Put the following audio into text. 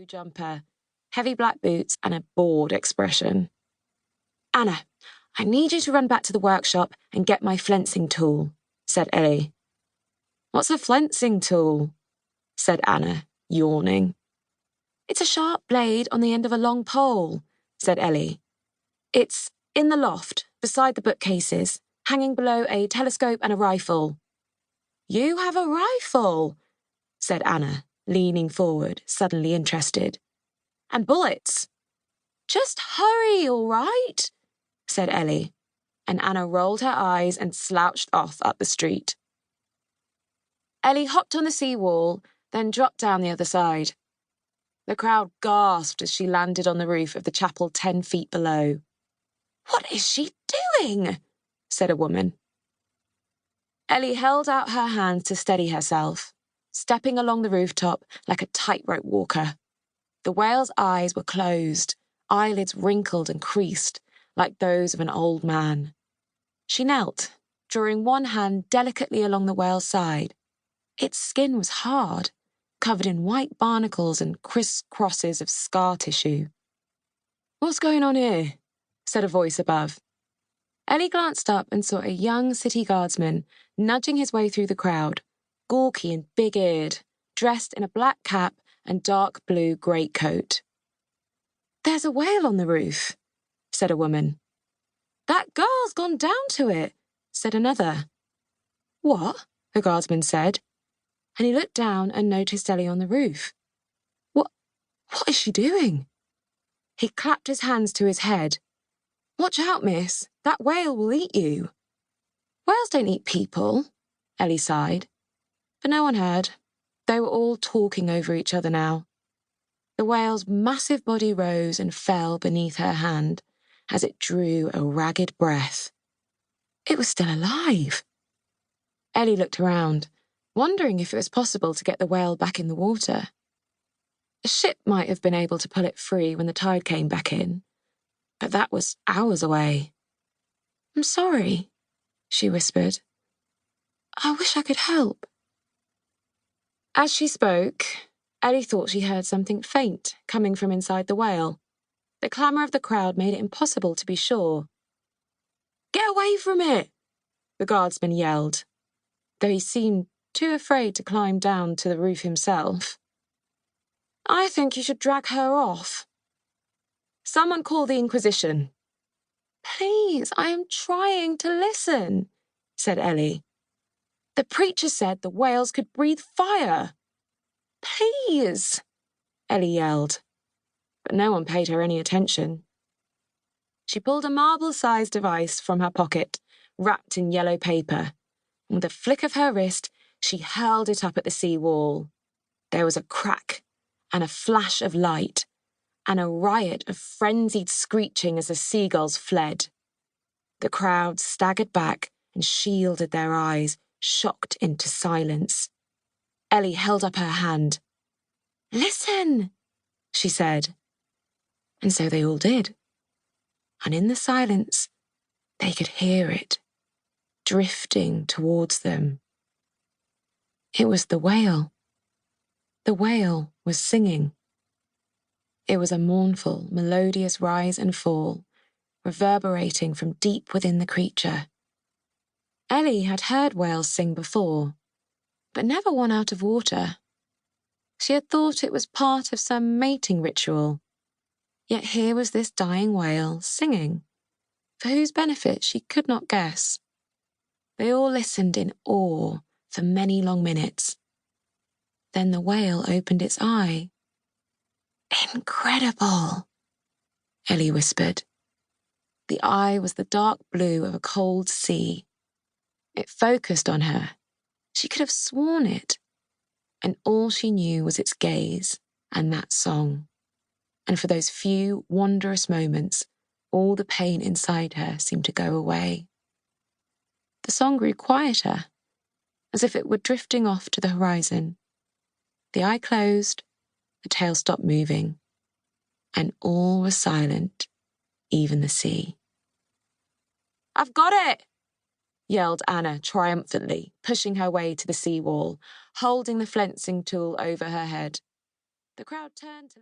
jumper, heavy black boots, and a bored expression. "Anna, I need you to run back to the workshop and get my flensing tool," said Ellie. "What's a flensing tool?" said Anna, yawning. "It's a sharp blade on the end of a long pole," said Ellie. "It's in the loft, beside the bookcases, hanging below a telescope and a rifle." "You have a rifle?" said Anna, leaning forward, suddenly interested. "And bullets?" "Just hurry, all right?" said Ellie, and Anna rolled her eyes and slouched off up the street. Ellie hopped on the seawall, then dropped down the other side. The crowd gasped as she landed on the roof of the chapel 10 feet below. "What is she doing?" said a woman. Ellie held out her hands to steady herself, stepping along the rooftop like a tightrope walker. The whale's eyes were closed, eyelids wrinkled and creased, like those of an old man. She knelt, drawing one hand delicately along the whale's side. Its skin was hard, covered in white barnacles and crisscrosses of scar tissue. "What's going on here?" said a voice above. Ellie glanced up and saw a young city guardsman nudging his way through the crowd, gawky and big-eared, dressed in a black cap and dark blue greatcoat. "There's a whale on the roof," said a woman. "That girl's gone down to it," said another. "What?" the guardsman said, and he looked down and noticed Ellie on the roof. What is she doing?" He clapped his hands to his head. "Watch out, miss. That whale will eat you." "Whales don't eat people," Ellie sighed. But no one heard. They were all talking over each other now. The whale's massive body rose and fell beneath her hand as it drew a ragged breath. It was still alive. Ellie looked around, wondering if it was possible to get the whale back in the water. A ship might have been able to pull it free when the tide came back in, but that was hours away. "I'm sorry," she whispered. "I wish I could help." As she spoke, Ellie thought she heard something faint coming from inside the whale. The clamour of the crowd made it impossible to be sure. "Get away from it!" the guardsman yelled, though he seemed too afraid to climb down to the roof himself. "I think you should drag her off." "Someone call the Inquisition." "Please, I am trying to listen," said Ellie. "The preacher said the whales could breathe fire." "Please," Ellie yelled, but no one paid her any attention. She pulled a marble-sized device from her pocket, wrapped in yellow paper, and with a flick of her wrist, she hurled it up at the sea wall. There was a crack and a flash of light, and a riot of frenzied screeching as the seagulls fled. The crowd staggered back and shielded their eyes, shocked into silence. Ellie held up her hand. "Listen," she said. And so they all did. And in the silence, they could hear it, drifting towards them. It was the whale. The whale was singing. It was a mournful, melodious rise and fall, reverberating from deep within the creature. Ellie had heard whales sing before, but never one out of water. She had thought it was part of some mating ritual. Yet here was this dying whale singing, for whose benefit she could not guess. They all listened in awe for many long minutes. Then the whale opened its eye. "Incredible," Ellie whispered. The eye was the dark blue of a cold sea. It focused on her. She could have sworn it. And all she knew was its gaze and that song. And for those few wondrous moments, all the pain inside her seemed to go away. The song grew quieter, as if it were drifting off to the horizon. The eye closed, the tail stopped moving, and all was silent, even the sea. "I've got it!" yelled Anna triumphantly, pushing her way to the seawall, holding the flensing tool over her head. The crowd turned to